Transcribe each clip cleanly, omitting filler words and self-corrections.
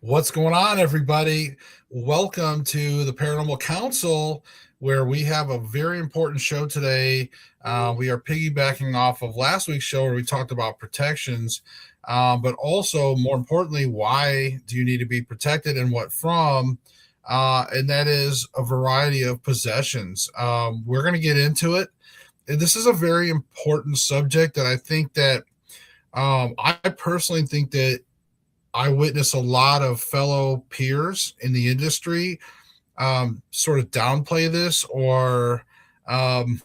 What's going on, everybody? Welcome to the Paranormal Council, where we have a very important show today. We are piggybacking off of last week's show where we talked about protections, but also, more importantly, why do you need to be protected and what from? And that is a variety of possessions. We're going to get into it. And this is a very important subject that I think that I personally think that I witness a lot of fellow peers in the industry sort of downplay this, or um,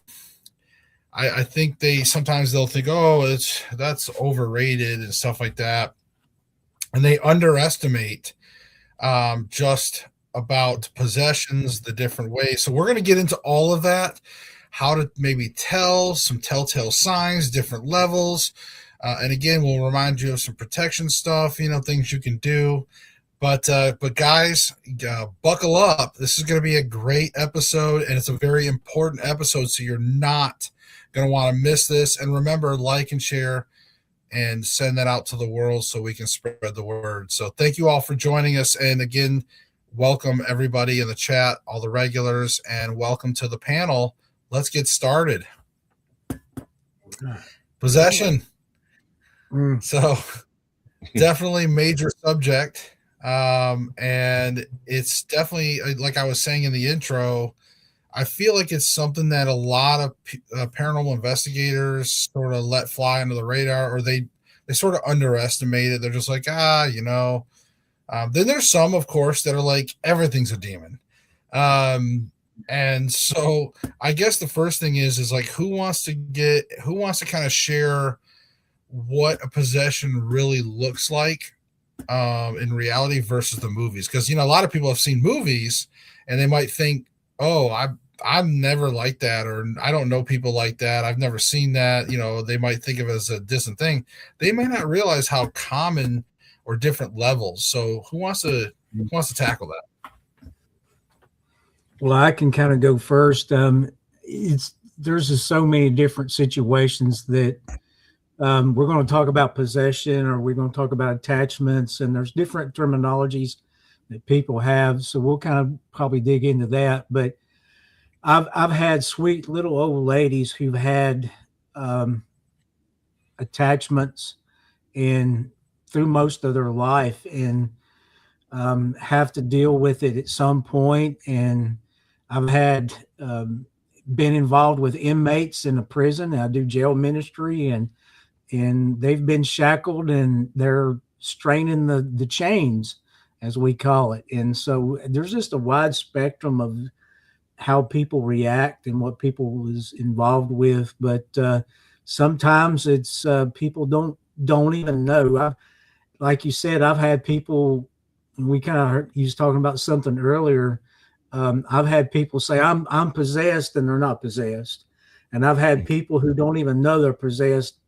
I think they'll think, oh, that's overrated and stuff like that, and they underestimate just about possessions, the different ways. So we're going to get into all of that, how to maybe tell some telltale signs, different levels. And again, we'll remind you of some protection stuff, things you can do. But guys, buckle up. This is going to be a great episode, and it's a very important episode, so you're not going to want to miss this. And remember, like and share and send that out to the world so we can spread the word. So thank you all for joining us. And again, welcome everybody in the chat, all the regulars, and welcome to the panel. Let's get started. Possession. So definitely major subject. And it's definitely, like I was saying in the intro, I feel like it's something that a lot of paranormal investigators sort of let fly under the radar, or they sort of underestimate it. They're just like, then there's some, of course, that are like, everything's a demon. And so I guess the first thing is like, who wants to kind of share what a possession really looks like in reality versus the movies? Because a lot of people have seen movies and they might think, oh, I'm never like that, or I don't know people like that, I've never seen that. They might think of it as a distant thing. They may not realize how common or different levels. So who wants to tackle that? Well, I can kind of go first. There's just so many different situations that we're going to talk about possession, or we're going to talk about attachments, and there's different terminologies that people have. So we'll kind of probably dig into that. But I've had sweet little old ladies who've had attachments and through most of their life, and have to deal with it at some point. And I've had been involved with inmates in a prison. I do jail ministry, and they've been shackled and they're straining the chains, as we call it. And so there's just a wide spectrum of how people react and what people was involved with. But sometimes it's people don't even know. Like you said, I've had people, we kind of heard you was talking about something earlier. I've had people say I'm possessed, and they're not possessed. And I've had people who don't even know they're possessed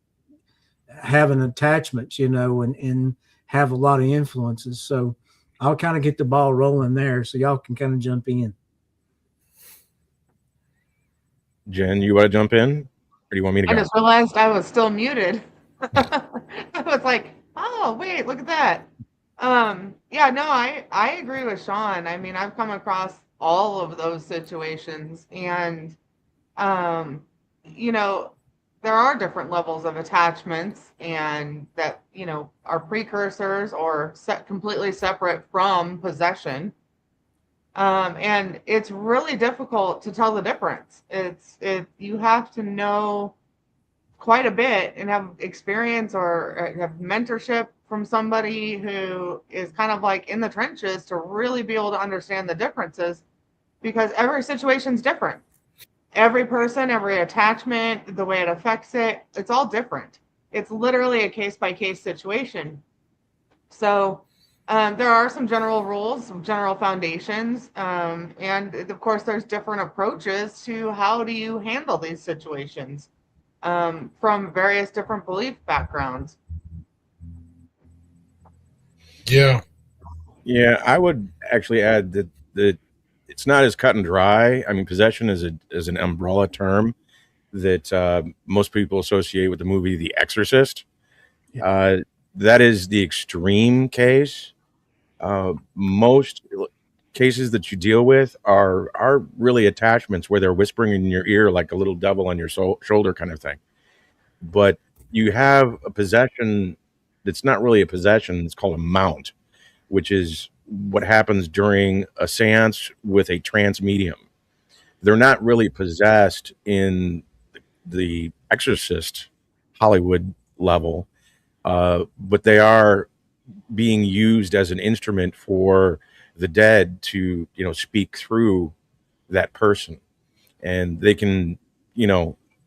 have an attachment, and have a lot of influences. So I'll kind of get the ball rolling there, so y'all can kind of jump in. Jen, you want to jump in, or do you want me to go? I just realized I was still muted. I was like, oh, wait, look at that. Yeah, no, I agree with Sean. I mean, I've come across all of those situations, and, there are different levels of attachments, and that, are precursors or completely separate from possession. And it's really difficult to tell the difference. You have to know quite a bit and have experience or have mentorship from somebody who is kind of like in the trenches to really be able to understand the differences, because every situation's different. Every person, every attachment, the way it affects it, it's all different. It's literally a case-by-case situation. So there are some general rules, some general foundations, and of course there's different approaches to how do you handle these situations from various different belief backgrounds. Yeah, I would actually add that it's not as cut and dry. I mean, possession is an umbrella term that most people associate with the movie The Exorcist. Yeah. That is the extreme case. Most cases that you deal with are really attachments where they're whispering in your ear like a little devil on your shoulder kind of thing. But you have a possession that's not really a possession. It's called a mount, which is what happens during a seance with a trance medium. They're not really possessed in the exorcist Hollywood level, but they are being used as an instrument for the dead to, speak through that person. And they can,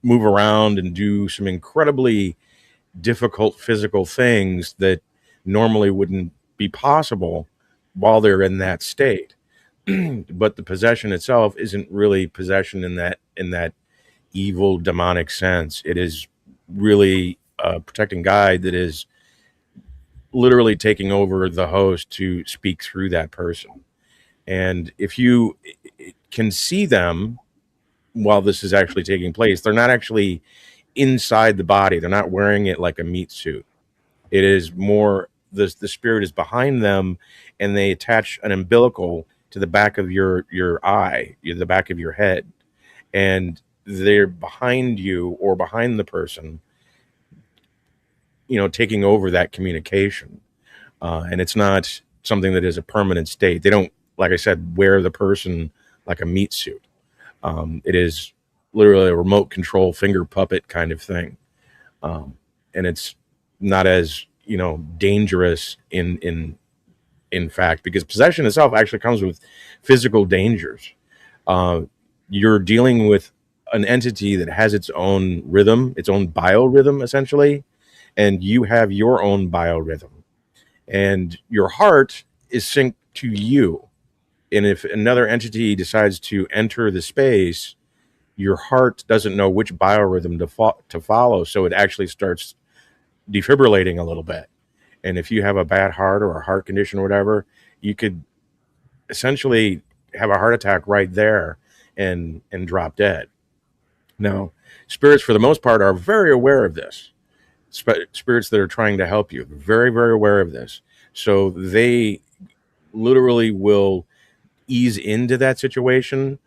move around and do some incredibly difficult physical things that normally wouldn't be possible while they're in that state. But the possession itself isn't really possession in that evil demonic sense. It is really a protecting guide that is literally taking over the host to speak through that person. And if you can see them while this is actually taking place, they're not actually inside the body. They're not wearing it like a meat suit. It is more the spirit is behind them, and they attach an umbilical to the back of your eye, the back of your head, and they're behind you or behind the person, taking over that communication. And it's not something that is a permanent state. They don't, like I said, wear the person like a meat suit. It is literally a remote control finger puppet kind of thing. And it's not as, dangerous in fact, because possession itself actually comes with physical dangers. You're dealing with an entity that has its own rhythm, its own biorhythm, essentially, and you have your own biorhythm. And your heart is synced to you. And if another entity decides to enter the space, your heart doesn't know which biorhythm to follow, so it actually starts defibrillating a little bit. And if you have a bad heart or a heart condition or whatever, you could essentially have a heart attack right there and drop dead. Now, spirits for the most part are very aware of this. Spirits that are trying to help you, very, very aware of this. So they literally will ease into that situation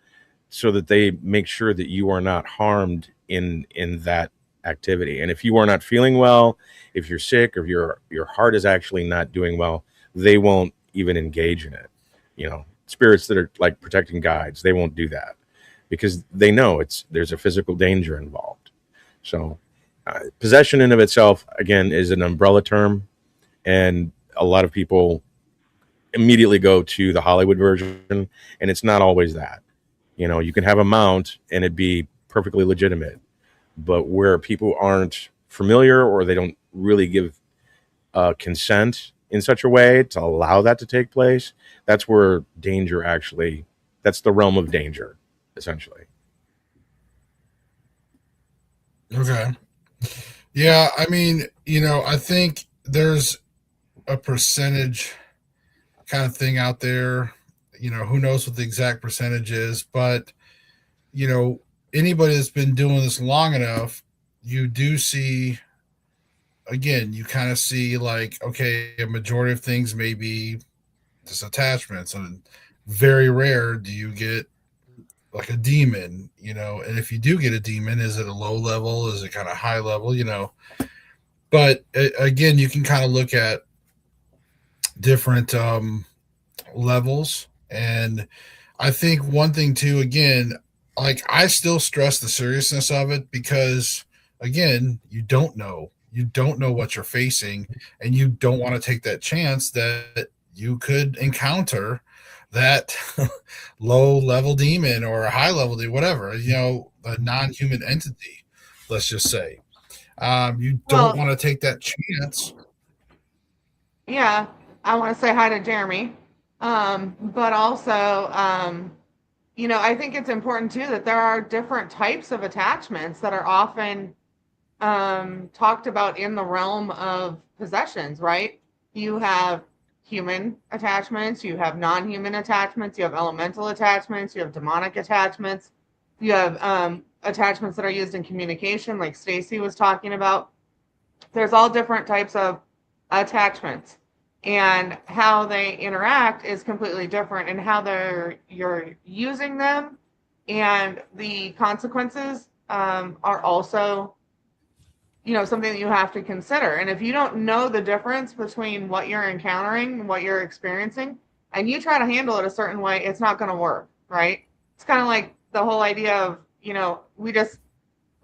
so that they make sure that you are not harmed in that activity. And if you are not feeling well, if you're sick, or your heart is actually not doing well, they won't even engage in it. Spirits that are like protecting guides, they won't do that because they know there's a physical danger involved. So possession in of itself, again, is an umbrella term, and a lot of people immediately go to the Hollywood version, and it's not always that. You can have a mount and it'd be perfectly legitimate, but where people aren't familiar or they don't really give consent in such a way to allow that to take place, that's where danger actually, that's the realm of danger, essentially. Okay. Yeah, I mean, I think there's a percentage kind of thing out there. Who knows what the exact percentage is, but anybody that's been doing this long enough, you do see, again, you kind of see like, okay, a majority of things may be just attachments, and very rare do you get like a demon, and if you do get a demon, is it a low level? Is it kind of high level? But again, you can kind of look at different levels. And I think one thing too, again, like I still stress the seriousness of it because, again, you don't know what you're facing, and you don't want to take that chance that you could encounter that low level demon or a high level demon, whatever, a non-human entity, let's just say. You don't Well, want to take that chance. yeah, I want to say hi to Jeremy. But also, I think it's important too that there are different types of attachments that are often talked about in the realm of possessions, right? You have human attachments, you have non-human attachments, you have elemental attachments, you have demonic attachments, you have attachments that are used in communication, like Stacy was talking about. There's all different types of attachments. and how they interact is completely different, and how you're using them and the consequences are also, something that you have to consider. And if you don't know the difference between what you're encountering and what you're experiencing, and you try to handle it a certain way, it's not going to work, right? It's kind of like the whole idea of,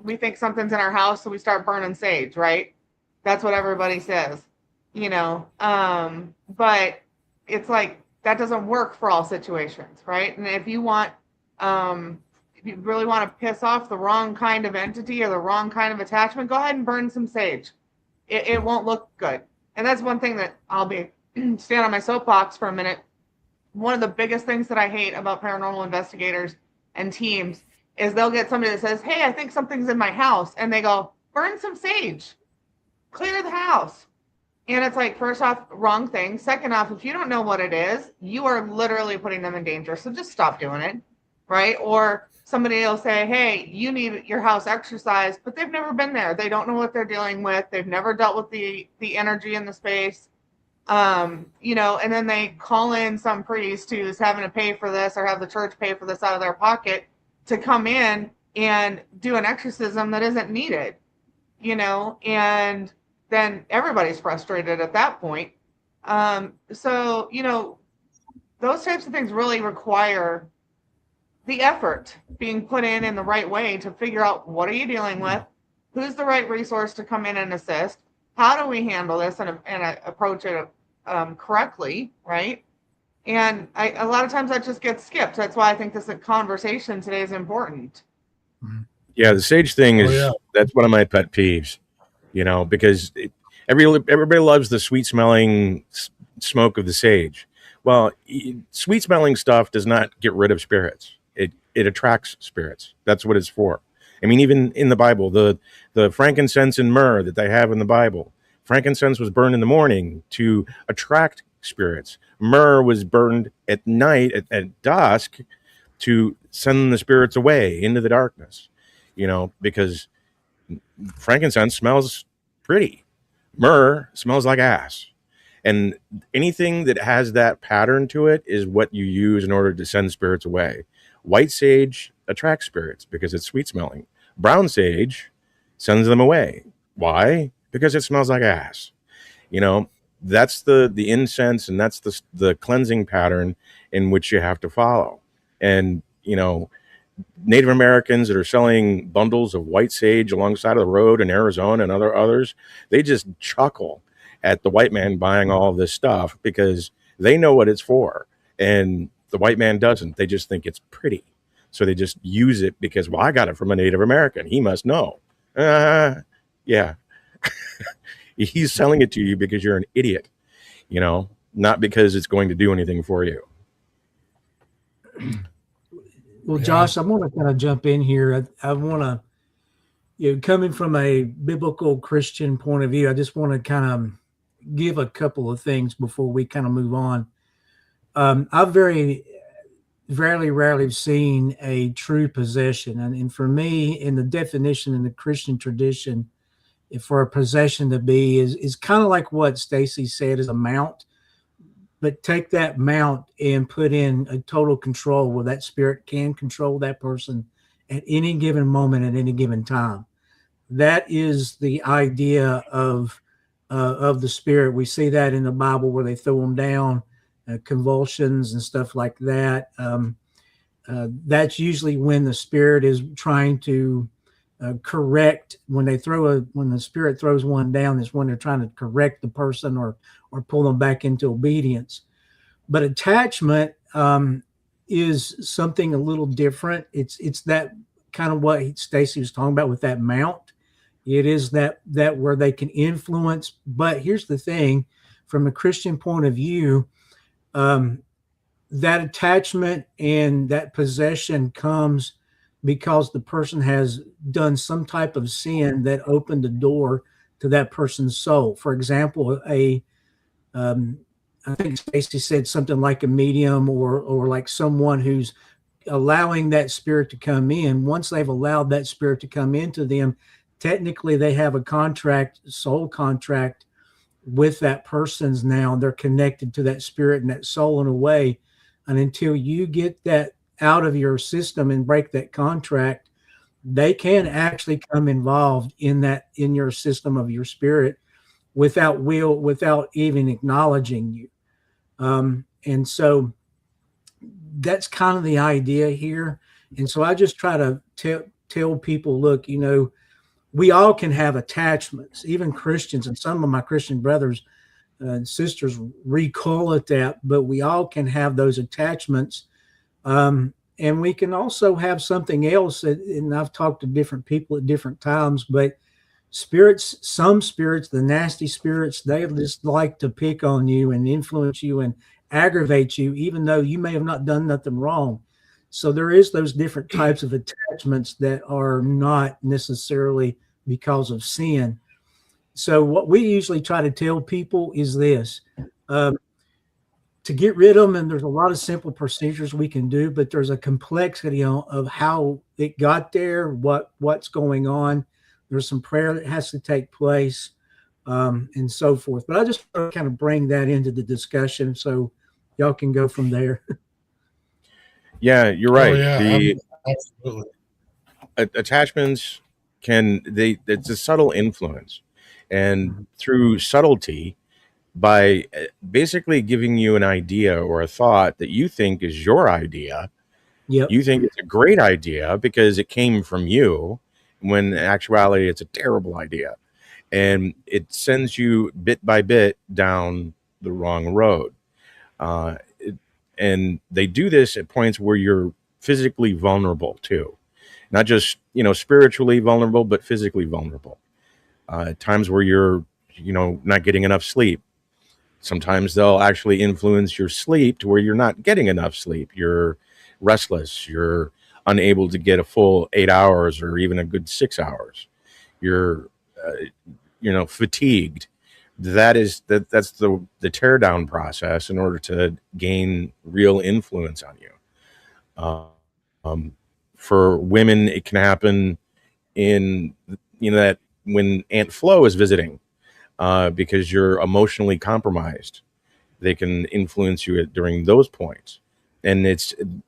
we think something's in our house, so we start burning sage, right? That's what everybody says, but it's like that doesn't work for all situations, right? And if you really want to piss off the wrong kind of entity or the wrong kind of attachment, go ahead and burn some sage. It won't look good. And that's one thing that I'll be stand on my soapbox for a minute. One of the biggest things that I hate about paranormal investigators and teams is they'll get somebody that says, hey, I think something's in my house. And they go, burn some sage, clear the house. And it's like, first off, wrong thing. Second off, if you don't know what it is, you are literally putting them in danger. So just stop doing it, right? Or somebody will say, hey, you need your house exercised, but they've never been there. They don't know what they're dealing with. They've never dealt with the energy in the space. And then they call in some priest who's having to pay for this or have the church pay for this out of their pocket to come in and do an exorcism that isn't needed, and then everybody's frustrated at that point. So, those types of things really require the effort being put in the right way to figure out what are you dealing with, who's the right resource to come in and assist, how do we handle this and approach it correctly, right? And a lot of times that just gets skipped. That's why I think this conversation today is important. Yeah, the sage thing is that's one of my pet peeves, because everybody loves the sweet smelling smoke of the sage. Well, sweet smelling stuff does not get rid of spirits. It attracts spirits. That's what it's for. I mean, even in the Bible, the frankincense and myrrh that they have in the Bible, frankincense was burned in the morning to attract spirits. Myrrh was burned at night at dusk to send the spirits away into the darkness, because frankincense smells pretty. Myrrh smells like ass. And anything that has that pattern to it is what you use in order to send spirits away. White sage attracts spirits because it's sweet smelling. Brown sage sends them away. Why? Because it smells like ass. That's the incense, and that's the cleansing pattern in which you have to follow. And, Native Americans that are selling bundles of white sage alongside of the road in Arizona and others, they just chuckle at the white man buying all this stuff because they know what it's for. And the white man doesn't. They just think it's pretty. So they just use it because, well, I got it from a Native American. He must know. Yeah. He's selling it to you because you're an idiot, not because it's going to do anything for you. Well, Josh, I want to kind of jump in here. I want to, coming from a biblical Christian point of view, I just want to kind of give a couple of things before we kind of move on. I've very rarely seen a true possession. And for me, in the definition in the Christian tradition, for a possession to be is kind of like what Stacy said is a mount, but take that mount and put in a total control where that spirit can control that person at any given moment, at any given time. That is the idea of the spirit. We see that in the Bible where they throw them down, convulsions and stuff like that. That's usually when the spirit is trying to correct. When the spirit throws one down, is when they're trying to correct the person or pull them back into obedience. But attachment is something a little different. It's that kind of what Stacy was talking about with that mount. It is that where they can influence. But here's the thing, from a Christian point of view, that attachment and that possession comes because the person has done some type of sin that opened the door to that person's soul. For example, I think Stacy said something like a medium or like someone who's allowing that spirit to come in. Once they've allowed that spirit to come into them, technically they have a contract, soul contract with that person's now. They're connected to that spirit and that soul in a way. And until you get that out of your system and break that contract, they can actually come involved in your system of your spirit without even acknowledging you. And so that's kind of the idea here. And so I just try to tell people, look, we all can have attachments, even Christians, and some of my Christian brothers and sisters recall at that, but we all can have those attachments. And we can also have something else and I've talked to different people at different times, but some spirits, the nasty spirits, they just like to pick on you and influence you and aggravate you, even though you may have not done nothing wrong. So there is those different types of attachments that are not necessarily because of sin. So what we usually try to tell people is this, to get rid of them, and there's a lot of simple procedures we can do, but there's a complexity of how it got there, what's going on. There's some prayer that has to take place, and so forth. But I just want to kind of bring that into the discussion so y'all can go from there. Yeah, you're right. Oh, yeah, absolutely. Attachments it's a subtle influence, and through subtlety, by basically giving you an idea or a thought that you think is your idea, Yep. you think it's a great idea because it came from you, when in actuality it's a terrible idea, and it sends you bit by bit down the wrong road. And they do this at points where you're physically vulnerable too, not just spiritually vulnerable, but physically vulnerable. Times where you're not getting enough sleep. Sometimes they'll actually influence your sleep to where you're not getting enough sleep. You're restless. You're unable to get a full 8 hours or even a good 6 hours. You're fatigued. That's the teardown process in order to gain real influence on you. For women, it can happen in that when Aunt Flo is visiting, because you're emotionally compromised, they can influence you during those points, and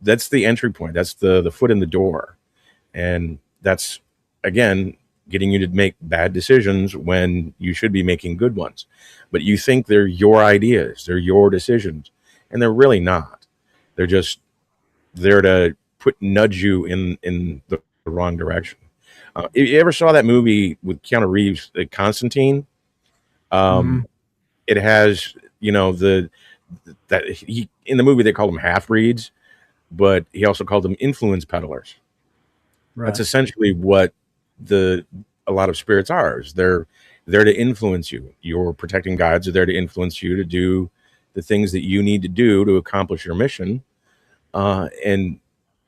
that's the entry point. That's the foot in the door, and that's again getting you to make bad decisions when you should be making good ones. But you think they're your ideas, they're your decisions, and they're really not. They're just there to nudge you in the wrong direction. You ever saw that movie with Keanu Reeves, Constantine? It has that he in the movie they called them half breeds, but he also called them influence peddlers. Right. That's essentially what a lot of spirits are. They're there to influence you. Your protecting guides are there to influence you to do the things that you need to do to accomplish your mission, and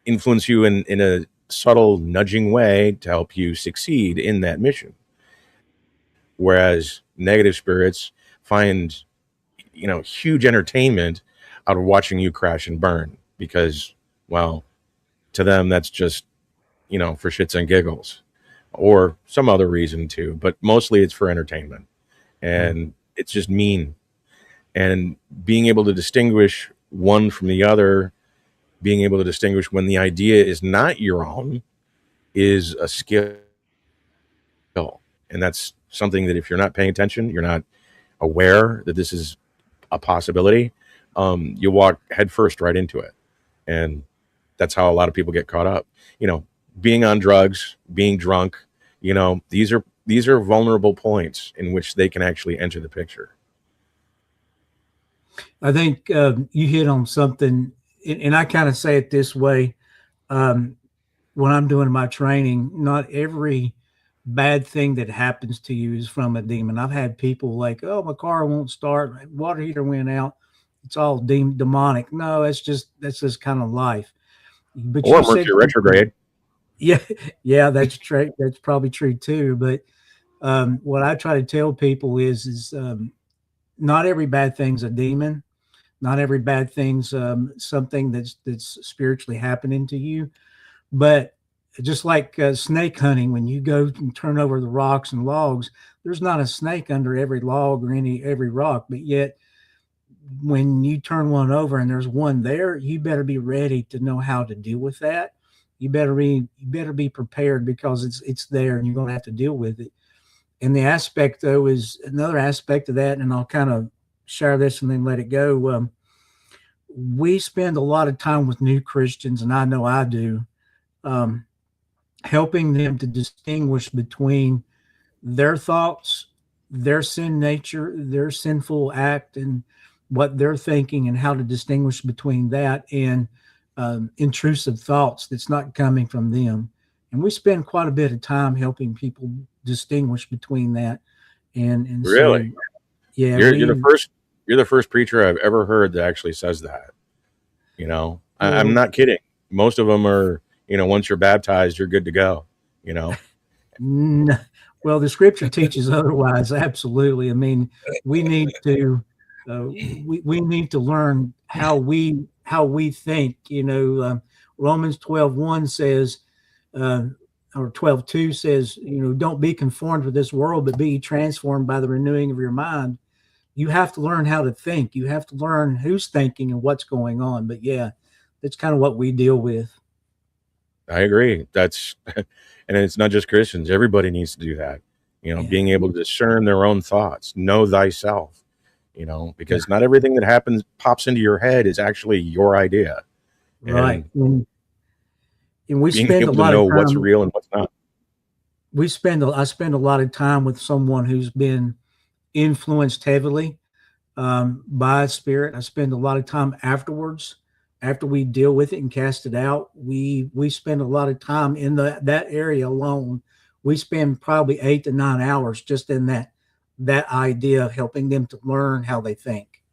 influence you in a subtle, nudging way to help you succeed in that mission. Whereas negative spirits find huge entertainment out of watching you crash and burn, because, well, to them that's just for shits and giggles, or some other reason too, but mostly it's for entertainment, and it's just mean. And being able to distinguish one from the other, being able to distinguish when the idea is not your own, is a skill. And that's something that if you're not paying attention, you're not aware that this is a possibility, you walk headfirst right into it. And that's how a lot of people get caught up. Being on drugs, being drunk, these are vulnerable points in which they can actually enter the picture. I think you hit on something, and I kind of say it this way. When I'm doing my training, not every bad thing that happens to you is from a demon. I've had people like, oh, my car won't start, my water heater went out, it's all demonic. No, that's just kind of life. But Or you said Mercury retrograde. Yeah, that's true. That's probably true too. But what I try to tell people is not every bad thing's a demon. Not every bad thing's something that's spiritually happening to you. But just like snake hunting, when you go and turn over the rocks and logs, there's not a snake under every log or every rock, but yet when you turn one over and there's one there, you better be ready to know how to deal with that. You better be prepared, because it's there and you're going to have to deal with it. And the aspect, though, is another aspect of that, and I'll kind of share this and then let it go. We spend a lot of time with new Christians, and I know I do, helping them to distinguish between their thoughts, their sin nature, their sinful act, and what they're thinking, and how to distinguish between that and intrusive thoughts that's not coming from them. And we spend quite a bit of time helping people distinguish between that. And Really? so, yeah, you're the first preacher I've ever heard that actually says that. You know, I'm not kidding. Most of them are, you know, once you're baptized, you're good to go, you know? Well, the scripture teaches otherwise. Absolutely. I mean, we need to, we need to learn how we think, you know. Romans 12:1 says, or 12:2 says, you know, don't be conformed with this world, but be transformed by the renewing of your mind. You have to learn how to think. You have to learn who's thinking and what's going on. But yeah, that's kind of what we deal with. I agree. That's, and it's not just Christians. Everybody needs to do that. You know, being able to discern their own thoughts, know thyself, you know, because not everything that pops into your head is actually your idea. Right. And we being spend able a lot to know of time, what's real and what's not. I spend a lot of time with someone who's been influenced heavily by a spirit. I spend a lot of time afterwards, after we deal with it and cast it out. We spend a lot of time in that area alone. We spend probably 8 to 9 hours just in that idea of helping them to learn how they think.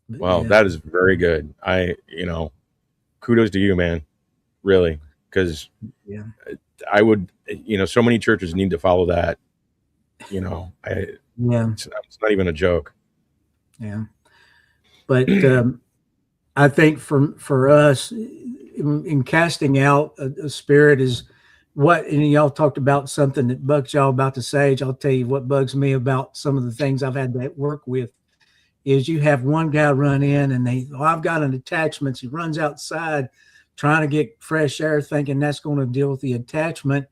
But Well, that is very good. You know, kudos to you, man. Really, because I would, you know, so many churches need to follow that. You know, it's not even a joke. Yeah, but I think for us, in casting out a spirit is what, and y'all talked about something that bugs y'all about the sage. I'll tell you what bugs me about some of the things I've had to work with is you have one guy run in and I've got an attachment. He runs outside trying to get fresh air, thinking that's going to deal with the attachment.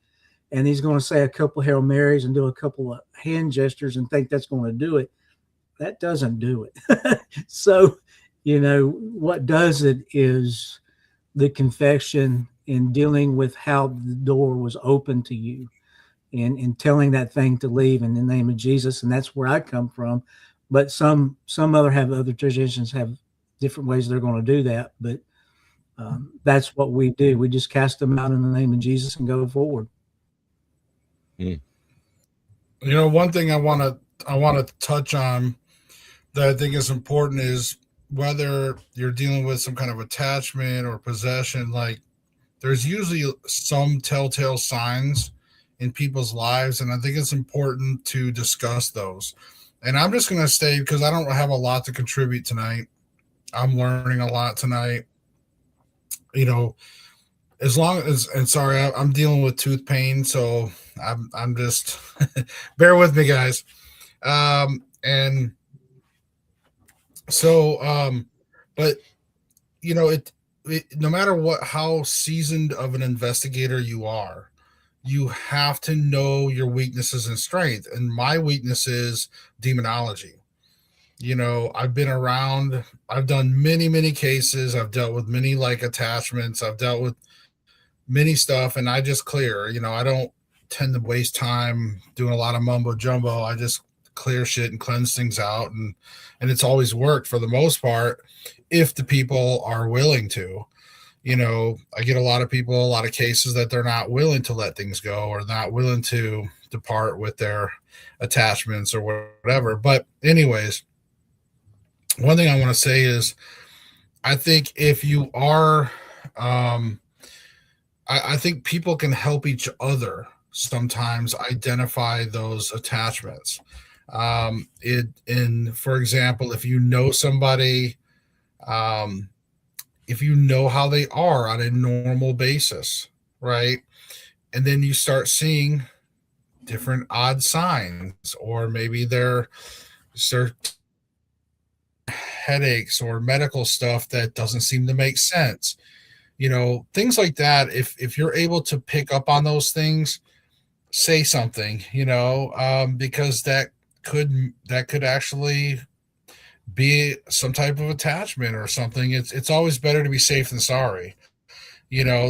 And he's going to say a couple Hail Marys and do a couple of hand gestures and think that's going to do it. That doesn't do it. So, you know, what does it is the confession in dealing with how the door was open to you and telling that thing to leave in the name of Jesus. And that's where I come from. But some other traditions have different ways they're going to do that. But that's what we do. We just cast them out in the name of Jesus and go forward. You know, one thing I want to touch on that I think is important is whether you're dealing with some kind of attachment or possession, like there's usually some telltale signs in people's lives. And I think it's important to discuss those. And I'm just going to say, because I don't have a lot to contribute tonight, I'm learning a lot tonight. You know, as long as, and sorry, I'm dealing with tooth pain, so I'm just bear with me, guys. And so, but you know, it no matter how seasoned of an investigator you are, you have to know your weaknesses and strength. And my weakness is demonology. You know, I've been around, I've done many cases. I've dealt with many like attachments. I've dealt with many stuff, and I just clear, you know, I don't tend to waste time doing a lot of mumbo jumbo. I just clear shit and cleanse things out. And it's always worked for the most part, if the people are willing to. You know, I get a lot of cases that they're not willing to let things go or not willing to depart with their attachments or whatever. But anyways, one thing I want to say is I think if you are, I think people can help each other sometimes identify those attachments. For example, if you know somebody, if you know how they are on a normal basis, right? And then you start seeing different odd signs, or maybe they're headaches or medical stuff that doesn't seem to make sense. Things like that. If you're able to pick up on those things, say something, because that could actually be some type of attachment or something. It's always better to be safe than sorry.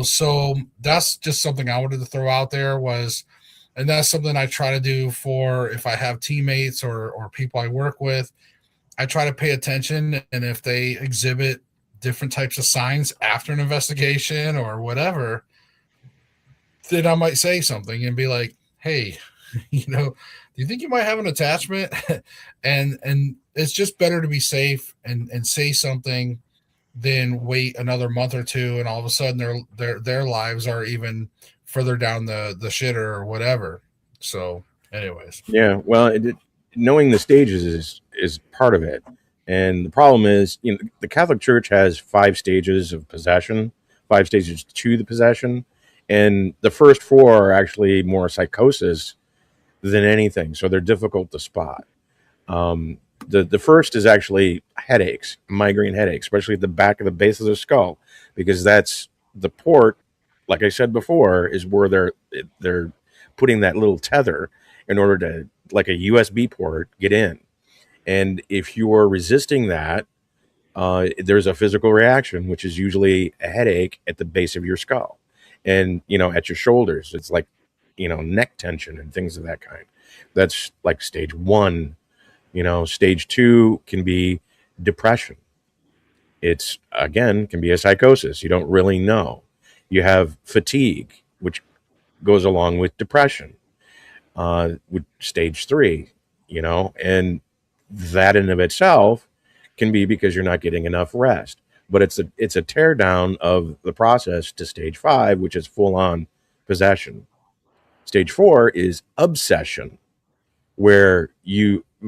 So that's just something I wanted to throw out there was, and that's something I try to do for if I have teammates or people I work with. I try to pay attention, and if they exhibit different types of signs after an investigation or whatever, then I might say something and be like, "Hey, do you think you might have an attachment?" and it's just better to be safe and say something than wait another month or two, and all of a sudden their lives are even further down the shitter or whatever. So, anyways, Yeah, well, knowing the stages is part of it, and the problem is, the Catholic Church has 5 stages of possession, 5 stages to the possession, and the first 4 are actually more psychosis than anything, so they're difficult to spot. The first is actually headaches, migraine headaches, especially at the back of the base of the skull, because that's the port. Like I said before, is where they're putting that little tether in order to, like a USB port, get in. And if you're resisting that, there's a physical reaction, which is usually a headache at the base of your skull, and at your shoulders. It's like neck tension and things of that kind. That's like stage 1. Stage 2 can be depression. It's, again, can be a psychosis. You don't really know. You have fatigue, which goes along with depression. With stage 3, and that in of itself can be because you're not getting enough rest. But it's a tear down of the process to stage 5, which is full on possession. Stage 4 is obsession, where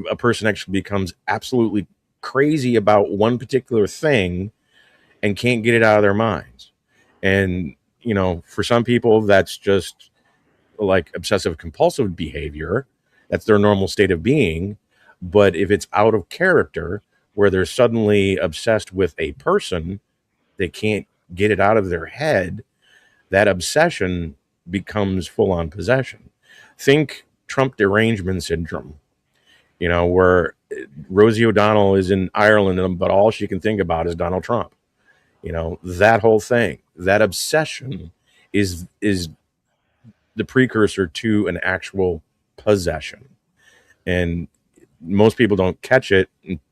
a person actually becomes absolutely crazy about one particular thing and can't get it out of their minds. And for some people, that's just like obsessive compulsive behavior. That's their normal state of being. But if it's out of character, where they're suddenly obsessed with a person, they can't get it out of their head, that obsession becomes full on possession. Think Trump derangement syndrome, where Rosie O'Donnell is in Ireland, but all she can think about is Donald Trump. That whole thing, that obsession is the precursor to an actual possession. And most people don't catch it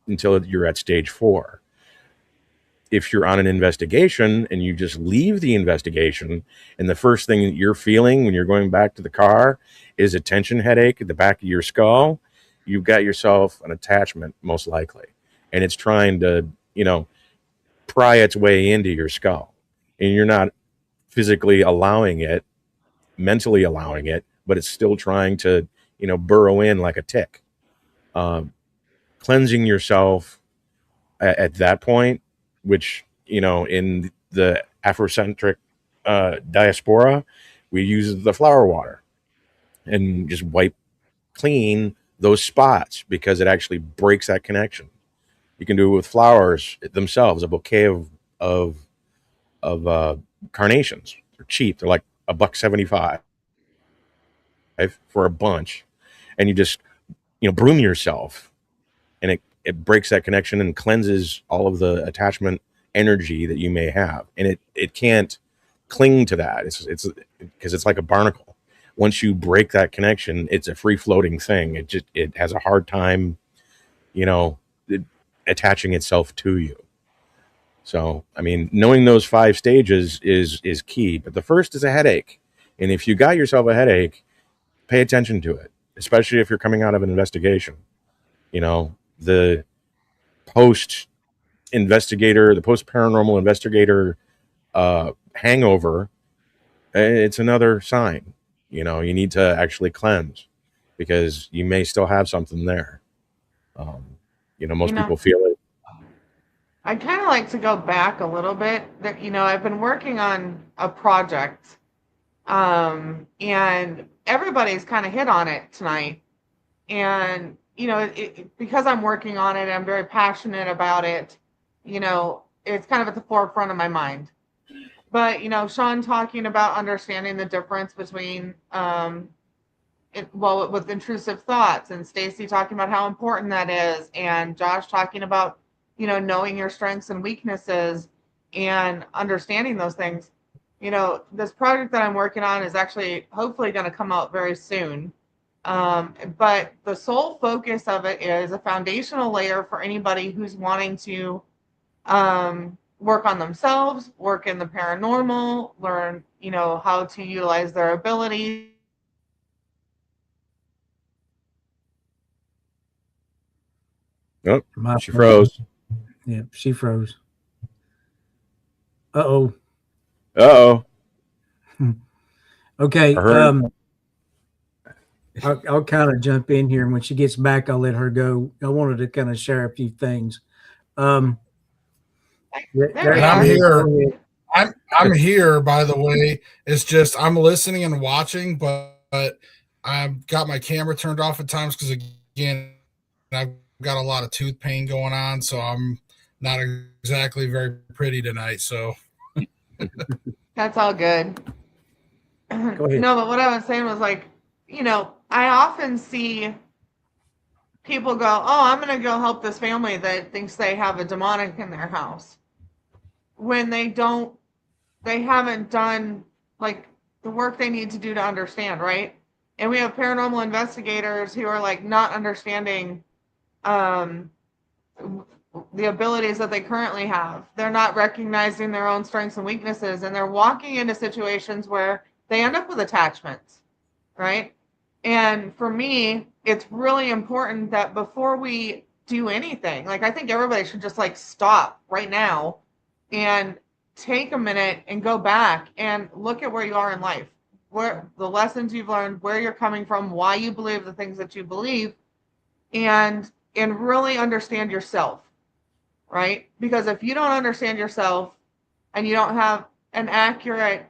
until you're at stage 4. If you're on an investigation and you just leave the investigation, and the first thing that you're feeling when you're going back to the car is a tension headache at the back of your skull, you've got yourself an attachment, most likely. And it's trying to, pry its way into your skull. And you're not physically allowing it, mentally allowing it, but it's still trying to, burrow in like a tick. Cleansing yourself at that point, which, in the Afrocentric diaspora, we use the flower water and just wipe clean those spots, because it actually breaks that connection. You can do it with flowers themselves. A bouquet of carnations. They're cheap. They're like $1.75 for a bunch, and you just broom yourself, and it breaks that connection and cleanses all of the attachment energy that you may have, and it can't cling to that. It's because it's like a barnacle. Once you break that connection, it's a free floating thing. It has a hard time, attaching itself to you. So, I mean, knowing those 5 stages is key. But the first is a headache, and if you got yourself a headache, pay attention to it, especially if you're coming out of an investigation. The post paranormal investigator hangover, it's another sign. You need to actually cleanse, because you may still have something there. Most people feel it. I'd kind of like to go back a little bit. That I've been working on a project, and everybody's kind of hit on it tonight. And because I'm working on it, I'm very passionate about it. It's kind of at the forefront of my mind. But Sean talking about understanding the difference between with intrusive thoughts, and Stacy talking about how important that is, and Josh talking about knowing your strengths and weaknesses and understanding those things. This project that I'm working on is actually hopefully going to come out very soon. But the sole focus of it is a foundational layer for anybody who's wanting to work on themselves, work in the paranormal, learn how to utilize their abilities. Oh, she froze. Yeah, she froze. Uh-oh. Uh-oh. Okay. I'll kind of jump in here, and when she gets back, I'll let her go. I wanted to kind of share a few things. I'm here. I'm here, by the way. It's just I'm listening and watching, but I've got my camera turned off at times because, again, I've got a lot of tooth pain going on, so I'm not exactly very pretty tonight. So that's all good. Go ahead. No, but what I was saying was I often see people go, "Oh, I'm going to go help this family that thinks they have a demonic in their house," when they haven't done the work they need to do to understand, right? And we have paranormal investigators who are not understanding the abilities that they currently have. They're not recognizing their own strengths and weaknesses, and they're walking into situations where they end up with attachments, right? And for me, it's really important that before we do anything, I think everybody should just stop right now and take a minute and go back and look at where you are in life, where the lessons you've learned, where you're coming from, why you believe the things that you believe, and really understand yourself, right? Because if you don't understand yourself and you don't have an accurate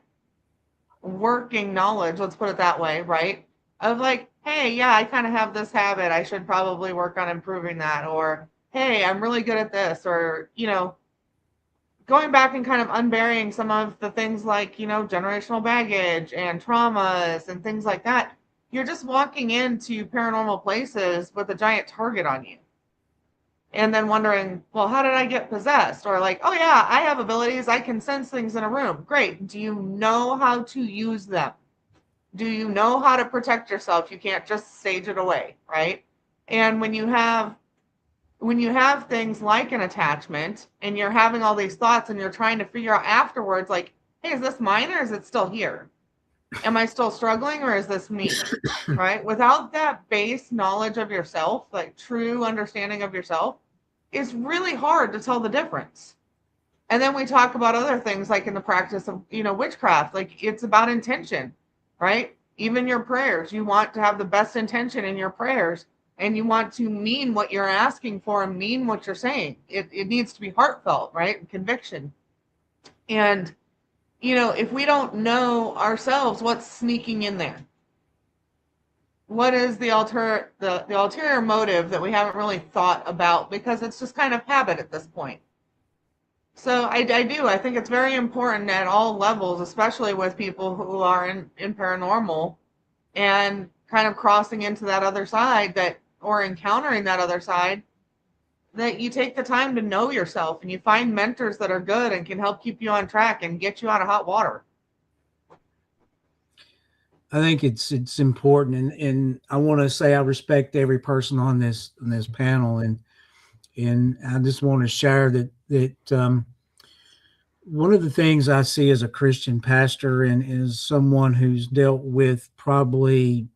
working knowledge, let's put it that way, right? Of hey, yeah, I kind of have this habit, I should probably work on improving that, or hey, I'm really good at this, or going back and kind of unburying some of the things generational baggage and traumas and things like that. You're just walking into paranormal places with a giant target on you. And then wondering, well, how did I get possessed? Or oh yeah, I have abilities. I can sense things in a room. Great. Do you know how to use them? Do you know how to protect yourself? You can't just sage it away, right? And when you have things like an attachment and you're having all these thoughts and you're trying to figure out afterwards, hey, is this mine or is it still here? Am I still struggling or is this me? Right? Without that base knowledge of yourself, true understanding of yourself, it's really hard to tell the difference. And then we talk about other things in the practice of, witchcraft, it's about intention, right? Even your prayers, you want to have the best intention in your prayers, and you want to mean what you're asking for and mean what you're saying. It needs to be heartfelt, right? Conviction. And if we don't know ourselves, what's sneaking in there? What is the ulterior motive that we haven't really thought about, because it's just kind of habit at this point. So I think it's very important at all levels, especially with people who are in paranormal and kind of crossing into that other side, or encountering that other side, that you take the time to know yourself and you find mentors that are good and can help keep you on track and get you out of hot water. I think it's important, and I want to say I respect every person on this panel, and I just want to share that one of the things I see as a Christian pastor and as someone who's dealt with probably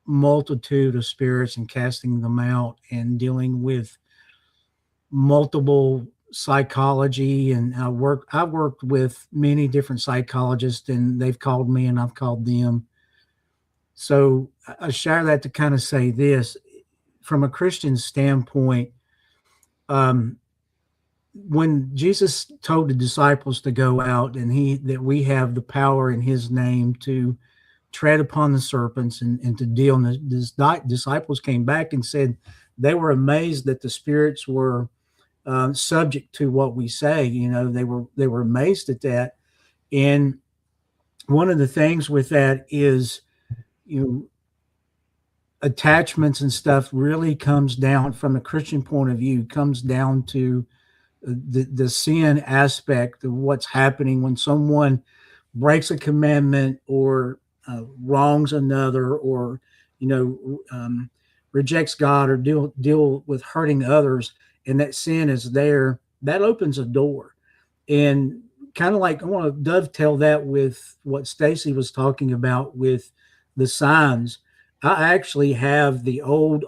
multitude of spirits and casting them out and dealing with multiple psychology, and I've worked with many different psychologists, and they've called me and I've called them. So I share that to kind of say this from a Christian standpoint. when Jesus told the disciples to go out, and that we have the power in his name to tread upon the serpents and to deal, and the disciples came back and said they were amazed that the spirits were subject to what we say. You know, they were amazed at that. And one of the things with that is, you know, attachments and stuff really comes down, from a Christian point of view, comes down to the sin aspect of what's happening when someone breaks a commandment, or wrongs another, or rejects God, or deal with hurting others, and that sin is there. That opens a door. And kind of like, I want to dovetail that with what Stacy was talking about with the signs. I actually have the old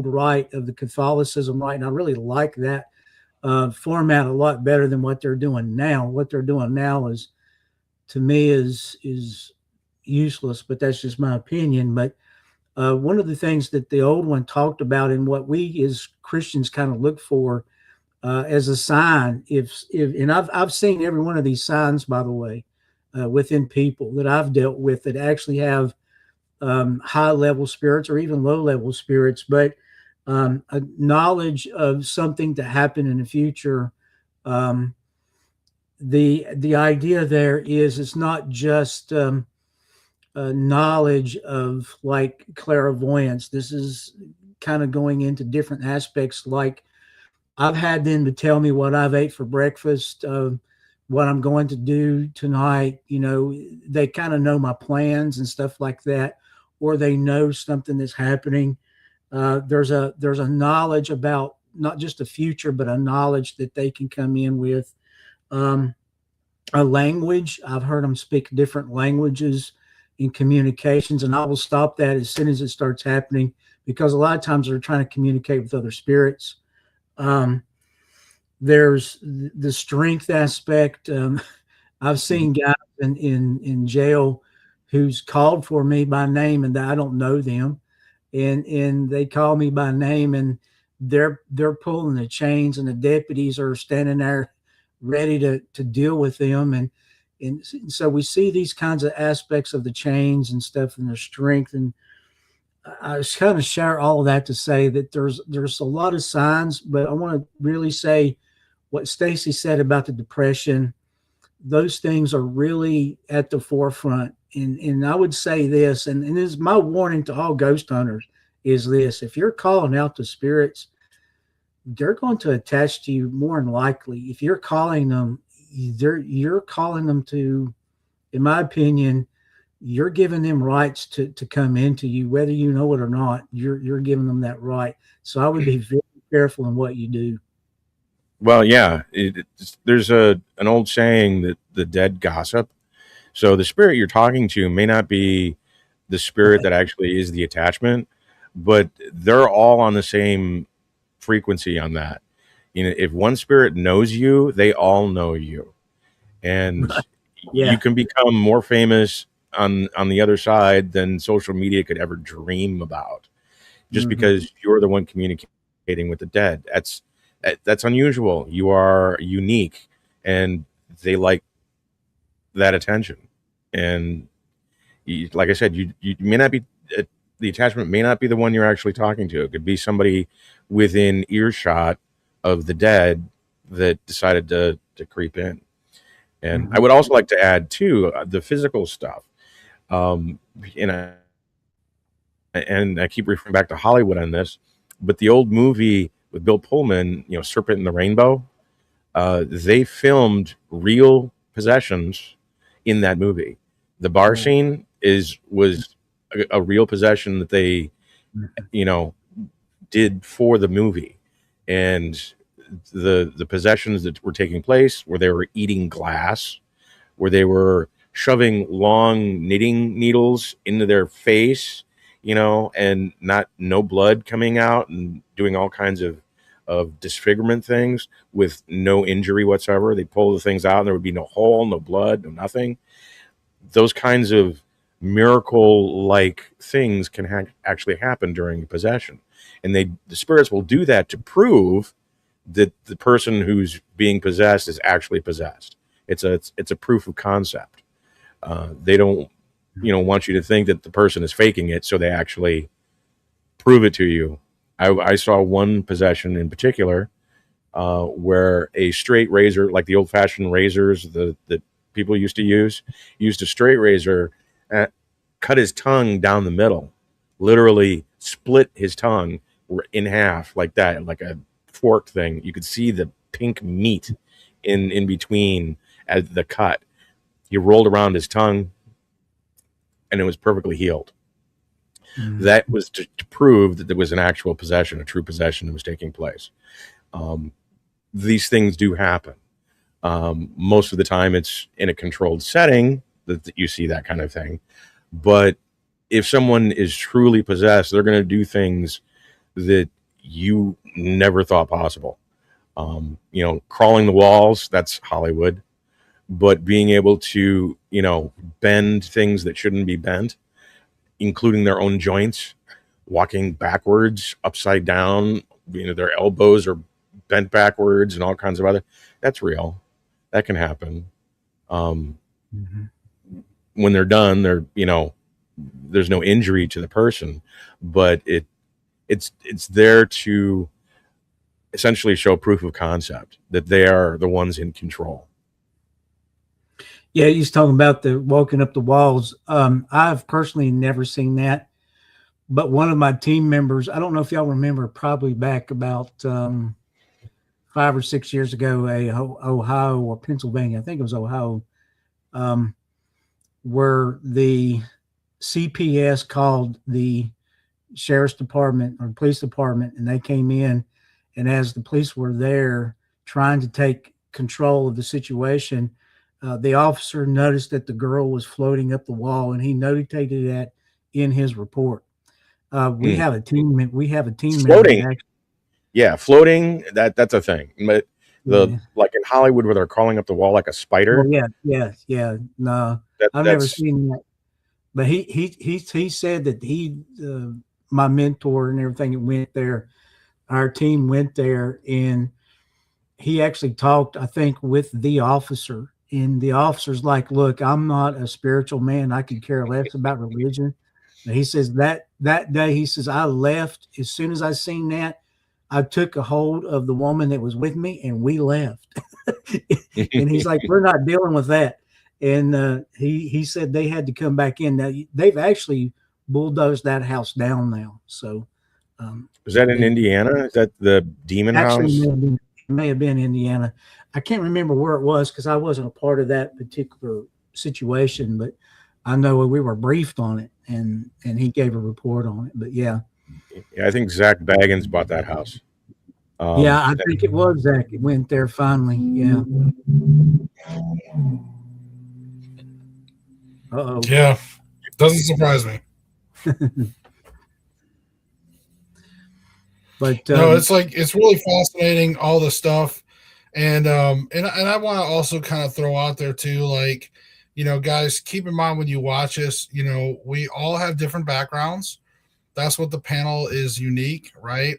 rite of the Catholicism rite, and I really like that format a lot better than what they're doing now. What they're doing now is, to me, is useless, but that's just my opinion. But one of the things that the old one talked about, and what we as Christians kind of look for as a sign, if and I've seen every one of these signs, by the way, within people that I've dealt with that actually have high level spirits or even low level spirits, but a knowledge of something to happen in the future. The idea there is, it's not just knowledge of like clairvoyance. This is kind of going into different aspects. Like, I've had them to tell me what I've ate for breakfast, what I'm going to do tonight. You know, they kind of know my plans and stuff like that, or they know something that's happening. There's a knowledge about not just the future, but a knowledge that they can come in with. A language. I've heard them speak different languages in communications, and I will stop that as soon as it starts happening, because a lot of times they're trying to communicate with other spirits. There's the strength aspect. I've seen guys in jail who's called for me by name, and I don't know them, and they call me by name, and they're pulling the chains, and the deputies are standing there ready to deal with them. And so we see these kinds of aspects of the chains and stuff, and their strength. And I was kind of share all of that to say that there's a lot of signs, but I want to really say what Stacy said about the depression. Those things are really at the forefront. And I would say this, and this is my warning to all ghost hunters, is this: if you're calling out the spirits, they're going to attach to you more than likely. If you're calling them, you're calling them to, in my opinion, you're giving them rights to come into you, whether you know it or not. You're giving them that right. So I would be very careful in what you do. Well, yeah, there's an old saying that the dead gossip. So the spirit you're talking to may not be the spirit that actually is the attachment, but they're all on the same frequency on that. You know, if one spirit knows you, they all know you, and Yeah. you can become more famous on the other side than social media could ever dream about, just because you're the one communicating with the dead. That's unusual. You are unique, and they like that attention. And like I said, you may not be, the attachment may not be the one you're actually talking to. It could be somebody within earshot of the dead that decided to creep in. And I would also like to add too, the physical stuff. And I keep referring back to Hollywood on this, but the old movie with Bill Pullman, you know, Serpent in the Rainbow, they filmed real possessions in that movie. The bar scene was a real possession that they, you know, did for the movie. And the possessions that were taking place, where they were eating glass, where they were shoving long knitting needles into their face, you know, and no blood coming out, and doing all kinds of disfigurement things with no injury whatsoever. They pull the things out and there would be no hole, no blood, no nothing. Those kinds of miracle-like things can actually happen during possession. And the spirits will do that to prove that the person who's being possessed is actually possessed. It's a proof of concept. They don't, want you to think that the person is faking it, so they actually prove it to you. I saw one possession in particular where a straight razor, like the old-fashioned razors that people used to use, used a straight razor, cut his tongue down the middle, literally split his tongue in half like that, like a fork thing. You could see the pink meat in between at the cut. He rolled around his tongue, and it was perfectly healed. Mm-hmm. That was to prove that there was an actual possession, a true possession that was taking place. These things do happen. Most of the time it's in a controlled setting that you see that kind of thing. But if someone is truly possessed, they're going to do things that you never thought possible. Crawling the walls, that's Hollywood. But being able to, bend things that shouldn't be bent, including their own joints, walking backwards, upside down, their elbows are bent backwards and all kinds of other, that's real. That can happen. Mm-hmm. When they're done, there's no injury to the person, but it's there to essentially show proof of concept that they are the ones in control. Yeah, he's talking about the walking up the walls. I've personally never seen that, but one of my team members, I don't know if y'all remember, probably back about 5 or 6 years ago, Ohio or Pennsylvania, I think it was Ohio, where the CPS called the sheriff's department or police department, and they came in, and as the police were there trying to take control of the situation, the officer noticed that the girl was floating up the wall, and he notated that in his report. We have a team. We have a team floating. Member yeah, floating. That's a thing. But like in Hollywood, where they're crawling up the wall like a spider. Well, yeah. No, I've never seen that. But he said that my mentor and everything that went there, our team went there, and he actually talked, I think, with the officer. And the officer's like, look, I'm not a spiritual man. I could care less about religion. And he says that day, he says, I left. As soon as I seen that, I took a hold of the woman that was with me, and we left. And he's like, we're not dealing with that. And he said they had to come back in. Now, they've actually bulldozed that house down now. So is that in Indiana? Is that the demon house? May have been Indiana. I can't remember where it was because I wasn't a part of that particular situation, but I know we were briefed on it, and he gave a report on it. But yeah, I think Zach Baggins bought that house. Yeah, I think it was Zach. It went there finally. Yeah. Uh-oh. Yeah, doesn't surprise me. But no, it's really fascinating, all the stuff. And I want to also kind of throw out there too, like, guys, keep in mind when you watch us, we all have different backgrounds. That's what the panel is unique, right?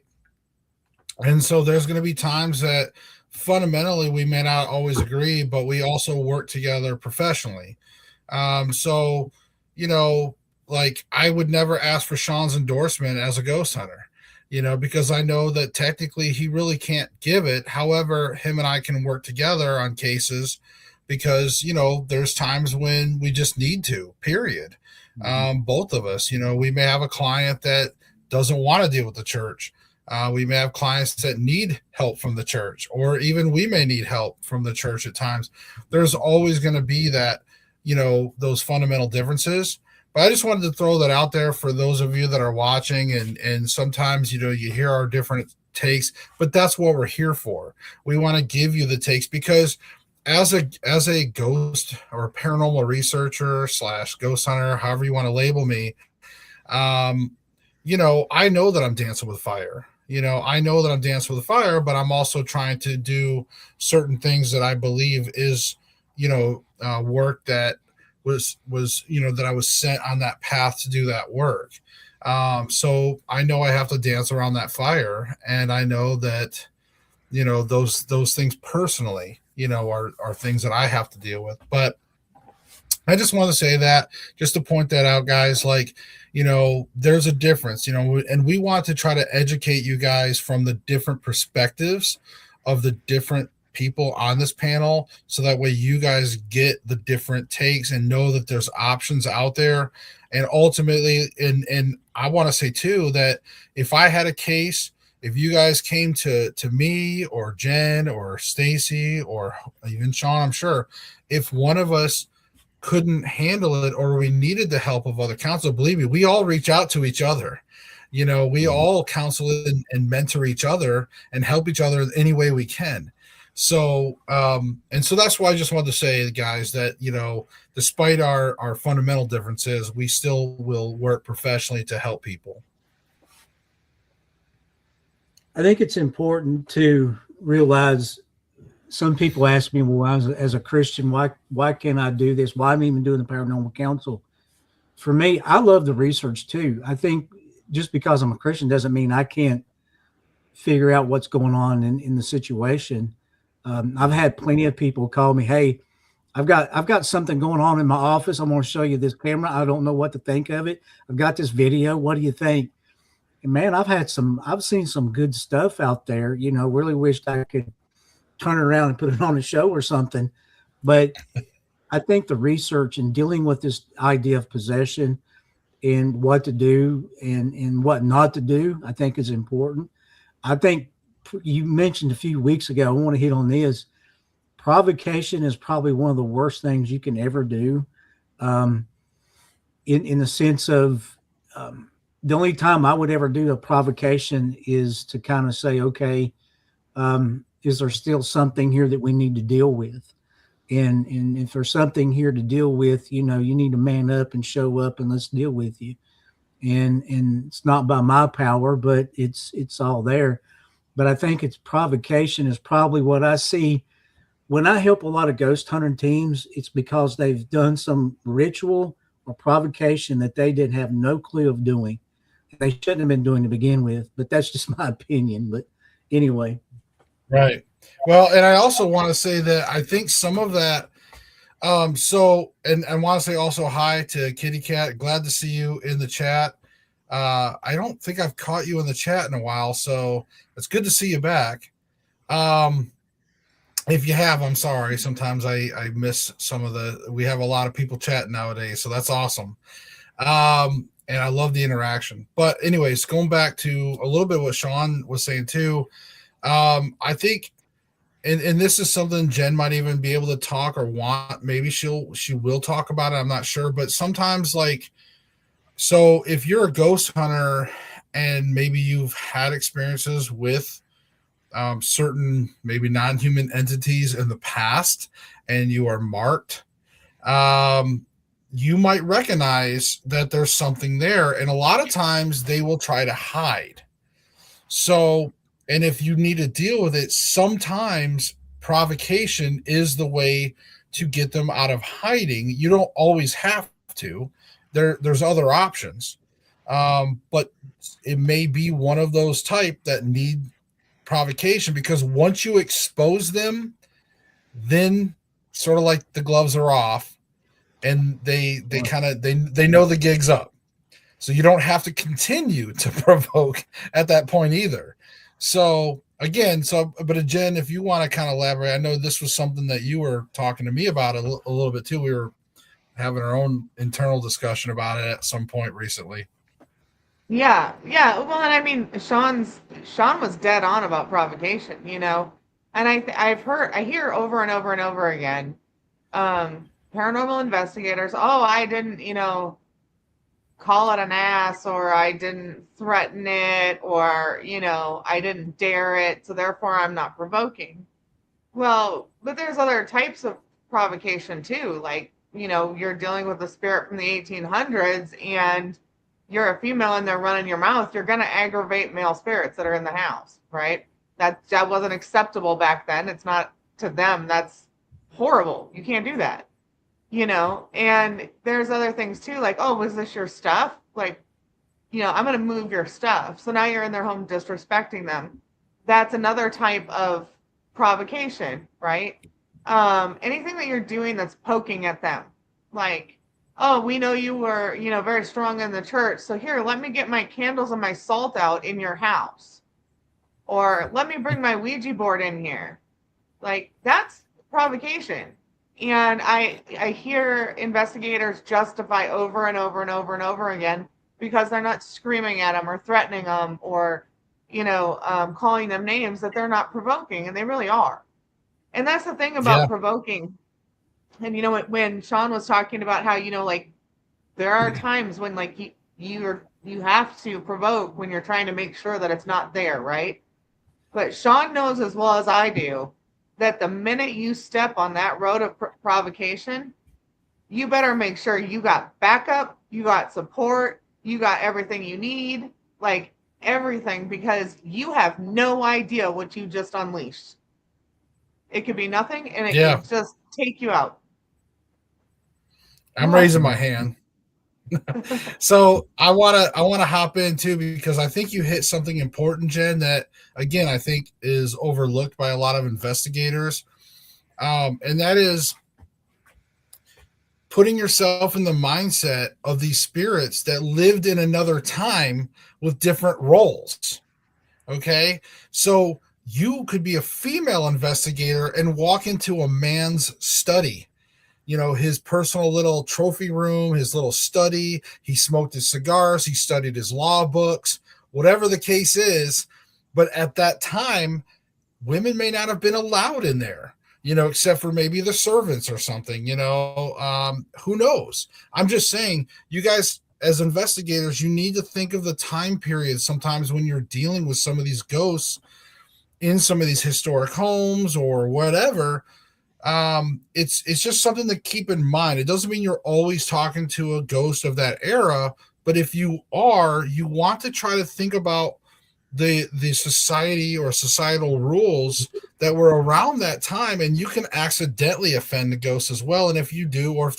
And so there's going to be times that fundamentally we may not always agree, but we also work together professionally. So, like, I would never ask for Sean's endorsement as a ghost hunter, because I know that technically he really can't give it. However, him and I can work together on cases because, there's times when we just need to, period. Mm-hmm. Both of us, we may have a client that doesn't want to deal with the church. We may have clients that need help from the church, or even we may need help from the church at times. There's always going to be that, those fundamental differences. But I just wanted to throw that out there for those of you that are watching, and sometimes, you hear our different takes, but that's what we're here for. We want to give you the takes because as a ghost or paranormal researcher / ghost hunter, however you want to label me, I know that I'm dancing with fire. I know that I'm dancing with fire, but I'm also trying to do certain things that I believe is, work that was that I was sent on that path to do that work. So I know I have to dance around that fire, and I know that those things personally, are things that I have to deal with. But I just want to say that, just to point that out, guys. Like, there's a difference, and we want to try to educate you guys from the different perspectives of the different people on this panel, so that way you guys get the different takes and know that there's options out there. And ultimately, and I want to say too that if I had a case, if you guys came to me or Jen or Stacy or even Sean, I'm sure if one of us couldn't handle it or we needed the help of other counsel, believe me, we all reach out to each other. We all counsel and mentor each other and help each other any way we can. So and so that's why I just wanted to say, guys, that despite our fundamental differences, we still will work professionally to help people. I think it's important to realize, some people ask me, well, as a Christian, why can't I do this? Why am I even doing the Paranormal Council? For me, I love the research too. I think just because I'm a Christian doesn't mean I can't figure out what's going on in the situation. I've had plenty of people call me, hey, I've got something going on in my office. I'm going to show you this camera. I don't know what to think of it. I've got this video. What do you think? And man, I've seen some good stuff out there. Really wished I could turn it around and put it on a show or something. But I think the research and dealing with this idea of possession and what to do and what not to do, I think is important. I think you mentioned a few weeks ago, I want to hit on this. Provocation is probably one of the worst things you can ever do. In the sense of, the only time I would ever do a provocation is to kind of say, okay, is there still something here that we need to deal with? And if there's something here to deal with, you need to man up and show up and let's deal with you. And it's not by my power, but it's all there. But I think provocation is probably what I see when I help a lot of ghost hunting teams. It's because they've done some ritual or provocation that they didn't have no clue of doing. They shouldn't have been doing to begin with, but that's just my opinion. But anyway. Right. Well, and I also want to say that I think some of that, and I want to say also hi to Kitty Cat. Glad to see you in the chat. I don't think I've caught you in the chat in a while, so it's good to see you back. If you have, I'm sorry. Sometimes I miss we have a lot of people chatting nowadays, so that's awesome. And I love the interaction. But anyways, going back to a little bit what Sean was saying too, I think, and this is something Jen might even be able to talk or want. Maybe she will talk about it. I'm not sure. But sometimes, so if you're a ghost hunter and maybe you've had experiences with certain maybe non-human entities in the past and you are marked, you might recognize that there's something there. And a lot of times they will try to hide. So, and if you need to deal with it, sometimes provocation is the way to get them out of hiding. You don't always have to. There's other options. But it may be one of those type that need provocation, because once you expose them, then sort of like the gloves are off and they know the gig's up. So you don't have to continue to provoke at that point either. So again, but Jen, if you want to kind of elaborate, I know this was something that you were talking to me about a little bit too. We were having our own internal discussion about it at some point recently. Yeah. Well, and I mean, Sean was dead on about provocation, and I hear over and over and over again, paranormal investigators, oh, I didn't, call it an ass, or I didn't threaten it, or, I didn't dare it, so therefore I'm not provoking. Well, but there's other types of provocation too. Like, you're dealing with a spirit from the 1800s and you're a female and they're running your mouth. You're going to aggravate male spirits that are in the house, right? That wasn't acceptable back then. It's not to them. That's horrible. You can't do that. And there's other things too, like, oh, was this your stuff? Like, I'm going to move your stuff. So now you're in their home disrespecting them. that's another type of provocation, right? Anything that you're doing that's poking at them, like, oh, we know you were, very strong in the church, so here, let me get my candles and my salt out in your house, or let me bring my Ouija board in here. Like, that's provocation. And I hear investigators justify over and over and over and over again because they're not screaming at them or threatening them or, calling them names, that they're not provoking, and they really are. And that's the thing Yeah. about provoking. And when Sean was talking about how, like, there are times when, like, you have to provoke when you're trying to make sure that it's not there, right? But Sean knows as well as I do that the minute you step on that road of provocation, you better make sure you got backup, you got support, you got everything you need, like everything, because you have no idea what you just unleashed. It could be nothing, and it could just take you out. I'm raising my hand. So I wanna hop in too, because I think you hit something important, Jen, that again I think is overlooked by a lot of investigators, and that is putting yourself in the mindset of these spirits that lived in another time with different roles. Okay, so you could be a female investigator and walk into a man's study, his personal little trophy room, his little study. He smoked his cigars, he studied his law books, whatever the case is. But at that time, women may not have been allowed in there, except for maybe the servants or something, who knows? I'm just saying, you guys, as investigators, you need to think of the time period sometimes when you're dealing with some of these ghosts in some of these historic homes or whatever. It's just something to keep in mind. It doesn't mean you're always talking to a ghost of that era, but if you are, you want to try to think about the society or societal rules that were around that time, and you can accidentally offend the ghosts as well. And if you do, or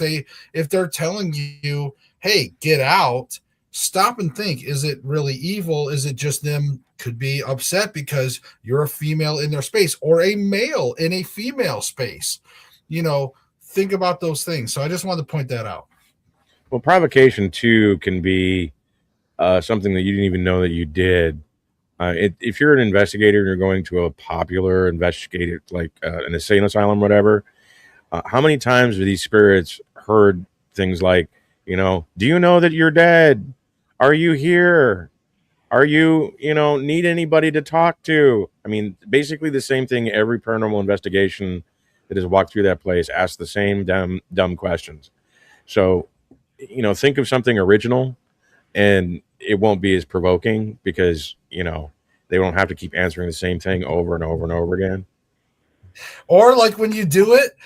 if they're telling you, hey, get out, stop and think, is it really evil? Is it just them could be upset because you're a female in their space, or a male in a female space? Think about those things. So I just wanted to point that out. Well, provocation too can be something that you didn't even know that you did. If you're an investigator and you're going to a popular investigative, like an insane asylum, whatever, how many times have these spirits heard things like, do you know that you're dead? Are you here? Are you, need anybody to talk to? I mean, basically the same thing. Every paranormal investigation that has walked through that place asks the same dumb questions. So, think of something original, and it won't be as provoking because, they don't have to keep answering the same thing over and over and over again. Or like when you do it,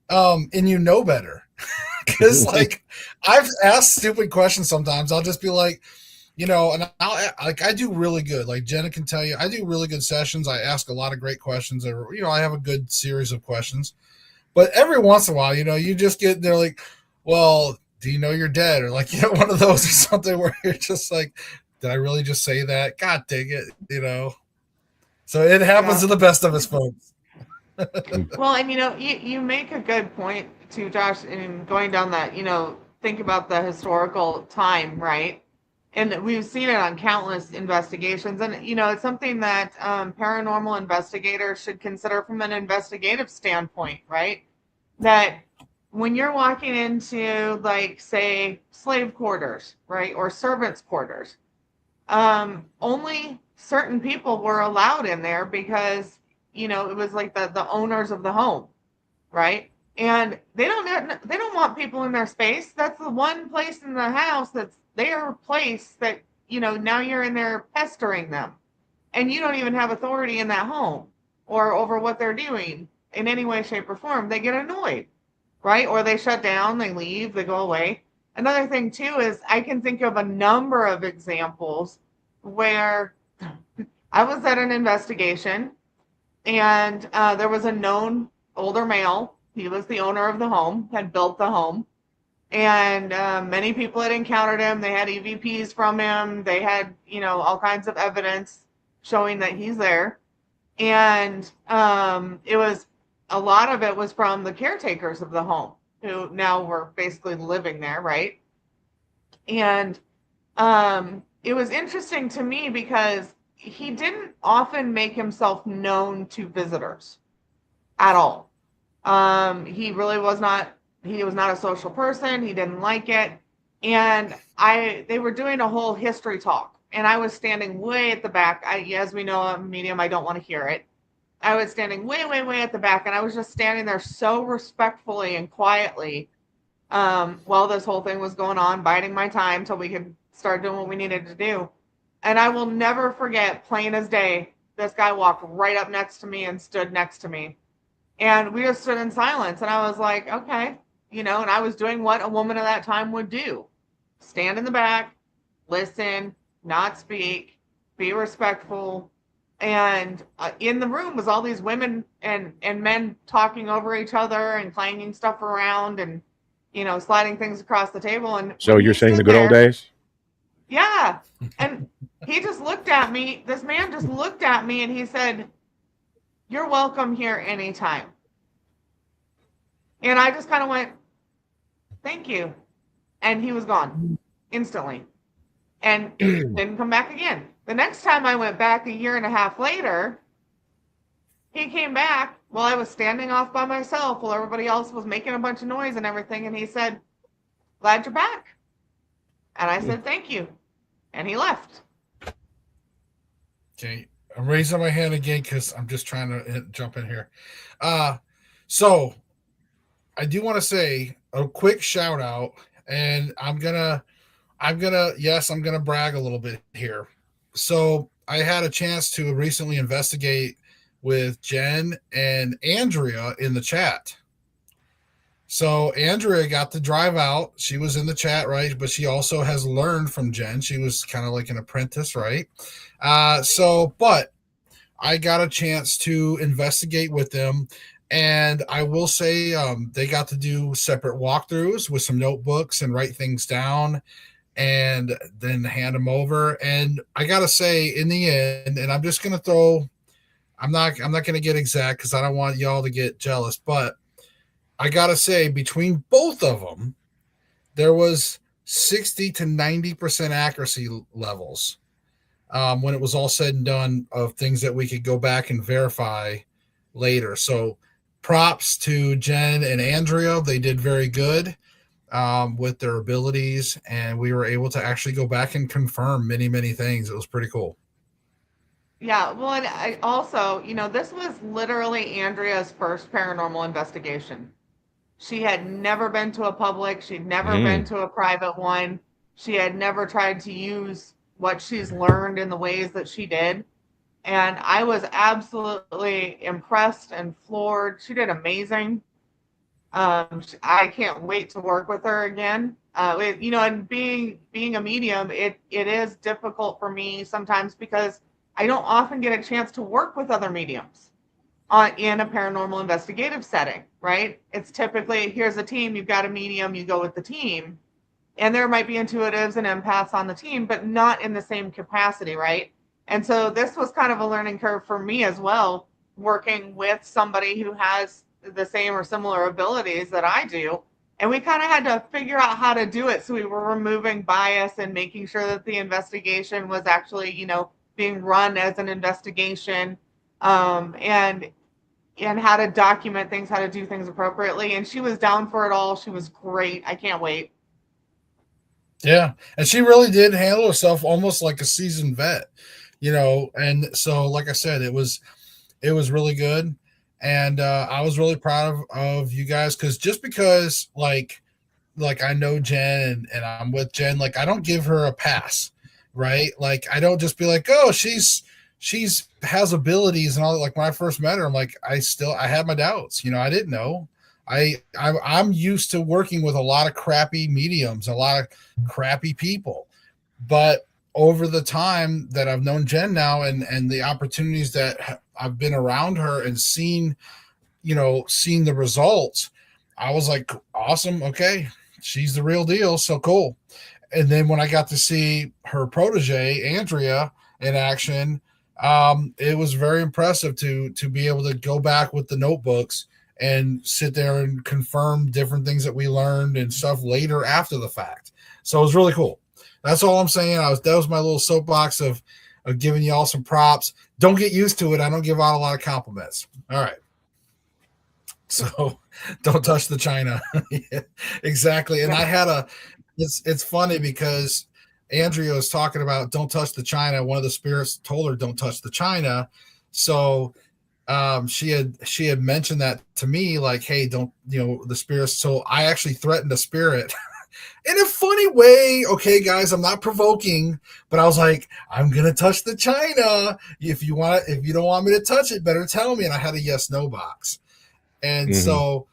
and you know better. Because like I've asked stupid questions sometimes. I'll just be like, and I do really good. Like Jenna can tell you, I do really good sessions. I ask a lot of great questions, or I have a good series of questions. But every once in a while, you just get there like, well, do you know you're dead? Or like, one of those or something where you're just like, did I really just say that? God dang it, So it happens to the best of us, folks. Well, and you make a good point too, Josh, in going down that, think about the historical time, right? And we've seen it on countless investigations. And, it's something that paranormal investigators should consider from an investigative standpoint, right? That when you're walking into, like, say, slave quarters, right, or servants' quarters, only certain people were allowed in there because, it was like the owners of the home, right? And they don't want people in their space. That's the one place in the house that's their place that, now you're in there pestering them. And you don't even have authority in that home or over what they're doing in any way, shape, or form. They get annoyed, right? Or they shut down, they leave, they go away. Another thing too is I can think of a number of examples where I was at an investigation and there was a known older male. He was the owner of the home, had built the home, and many people had encountered him. They had EVPs from him. They had, all kinds of evidence. showing that he's there. And it was a lot of it was from the caretakers of the home who now were basically living there, right? And it was interesting to me because he didn't often make himself known to visitors at all. He really was not, he was not a social person. He didn't like it. And they were doing a whole history talk, and I was standing way at the back. As we know, I'm a medium, I don't want to hear it. I was standing way, way, way at the back, and I was just standing there so respectfully and quietly while this whole thing was going on, biding my time till we could start doing what we needed to do. And I will never forget, plain as day, this guy walked right up next to me and stood next to me. And we just stood in silence, and I was like, okay, and I was doing what a woman of that time would do. Stand in the back, listen, not speak, be respectful. And in the room was all these women and men talking over each other and clanging stuff around and, sliding things across the table. And so you're saying the good old days? Yeah. And he just looked at me. This man just looked at me and he said, "You're welcome here anytime." And I just kind of went, "Thank you." And he was gone instantly and didn't come back again. The next time I went back a year and a half later, he came back while I was standing off by myself while everybody else was making a bunch of noise and everything. And he said, "Glad you're back." And I said, "Thank you." And he left. Okay. I'm raising my hand again because I'm just trying to jump in here. So I do want to say a quick shout out, and I'm gonna brag a little bit here. So I had a chance to recently investigate with Jen and Andrea in the chat. So Andrea got to drive out. She was in the chat, right? But she also has learned from Jen. She was kind of like an apprentice, right? But I got a chance to investigate with them. And I will say they got to do separate walkthroughs with some notebooks and write things down and then hand them over. And I got to say, in the end, and I'm just going to throw, I'm not going to get exact because I don't want y'all to get jealous, but I got to say, between both of them, there was 60 to 90% accuracy levels when it was all said and done of things that we could go back and verify later. So props to Jen and Andrea. They did very good with their abilities, and we were able to actually go back and confirm many, many things. It was pretty cool. Yeah, well, and I also, this was literally Andrea's first paranormal investigation. She had never been to a public. She'd never been to a private one. She had never tried to use what she's learned in the ways that she did. And I was absolutely impressed and floored. She did amazing. I can't wait to work with her again. And being a medium, it is difficult for me sometimes because I don't often get a chance to work with other mediums in a paranormal investigative setting, right? It's typically, here's a team, you've got a medium, you go with the team. And there might be intuitives and empaths on the team, but not in the same capacity, right? And so this was kind of a learning curve for me as well, working with somebody who has the same or similar abilities that I do. And we kind of had to figure out how to do it. So we were removing bias and making sure that the investigation was actually, being run as an investigation, and how to document things, how to do things appropriately. And she was down for it all. She was great. I can't wait. Yeah. And she really did handle herself almost like a seasoned vet, and so, like I said, it was really good. And I was really proud of you guys because like I know Jen and I'm with Jen, like I don't give her a pass, right? Like I don't just be like, oh, she's has abilities and all that. Like when I first met her, I'm like, I had my doubts, I didn't know. I'm used to working with a lot of crappy mediums, a lot of crappy people, but over the time that I've known Jen now and the opportunities that I've been around her and seen the results, I was like, awesome. Okay. She's the real deal. So cool. And then when I got to see her protege, Andrea, in action, it was very impressive to be able to go back with the notebooks and sit there and confirm different things that we learned and stuff later after the fact. So it was really cool. That's all I'm saying. That was my little soapbox of giving y'all some props. Don't get used to it. I don't give out a lot of compliments. All right. So don't touch the china. Yeah, exactly. And I had it's funny because Andrea was talking about don't touch the china. One of the spirits told her don't touch the china. So she had mentioned that to me, like, hey, don't, the spirits. So I actually threatened a spirit in a funny way. Okay, guys, I'm not provoking, but I was like, I'm gonna touch the china. If you don't want me to touch it, better tell me. And I had a yes no box. And so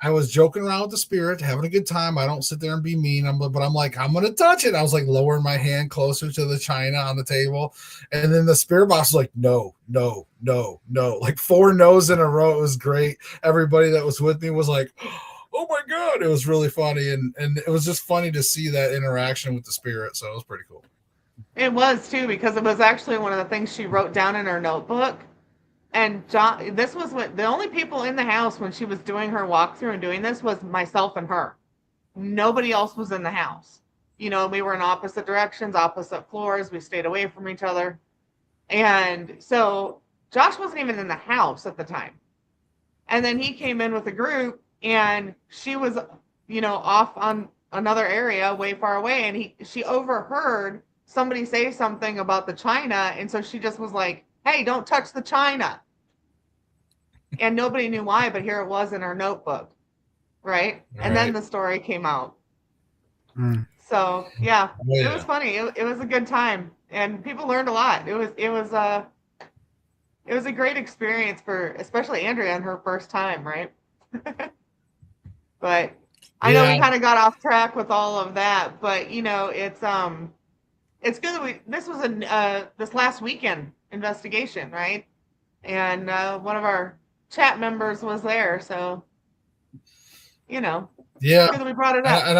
I was joking around with the spirit, having a good time. I don't sit there and be mean. But I'm like, I'm gonna touch it. I was like lowering my hand closer to the china on the table, and then the spirit box was like, no, no, no, no, like 4 no's in a row. It was great. Everybody that was with me was like, oh my god, it was really funny, and it was just funny to see that interaction with the spirit. So it was pretty cool. It was too, because it was actually one of the things she wrote down in her notebook. And John, this was what the only people in the house when she was doing her walkthrough and doing this was myself and her. Nobody else was in the house. We were in opposite directions, opposite floors. We stayed away from each other. And so Josh wasn't even in the house at the time. And then he came in with a group, and she was, off on another area way far away. And she overheard somebody say something about the china. And so she just was like, hey, don't touch the china. And nobody knew why, but here it was in her notebook. Right? And then the story came out. So yeah, it was funny. It was a good time, and people learned a lot. It was a great experience for especially Andrea on her first time, right? But I know we kind of got off track with all of that, but it's good that this was this last weekend investigation, right? And one of our chat members was there, so yeah, good that we brought it up. And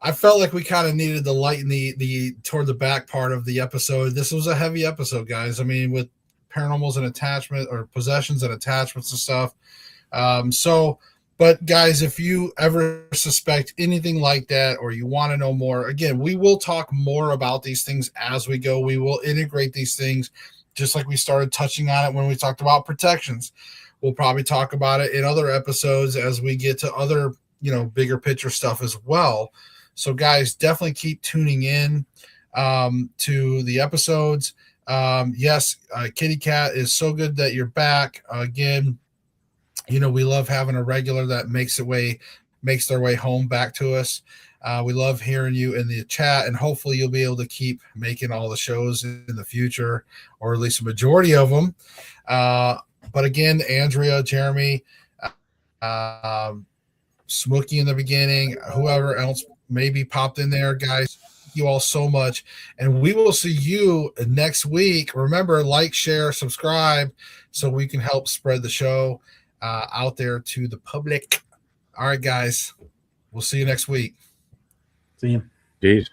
I felt like we kind of needed to lighten the toward the back part of the episode. This was a heavy episode, guys. I mean, with paranormals and attachment or possessions and attachments and stuff. But guys, if you ever suspect anything like that, or you want to know more, again, we will talk more about these things as we go. We will integrate these things, just like we started touching on it when we talked about protections. We'll probably talk about it in other episodes as we get to other, bigger picture stuff as well. So guys, definitely keep tuning in to the episodes. Yes, Kitty Cat is so good that you're back again. We love having a regular that makes their way home back to us. We love hearing you in the chat, and hopefully you'll be able to keep making all the shows in the future, or at least a majority of them. But again, Andrea, Jeremy, Smokey in the beginning, whoever else maybe popped in there, guys, thank you all so much. And we will see you next week. Remember, like, share, subscribe, so we can help spread the show out there to the public. All right, guys, we'll see you next week. See you. Peace.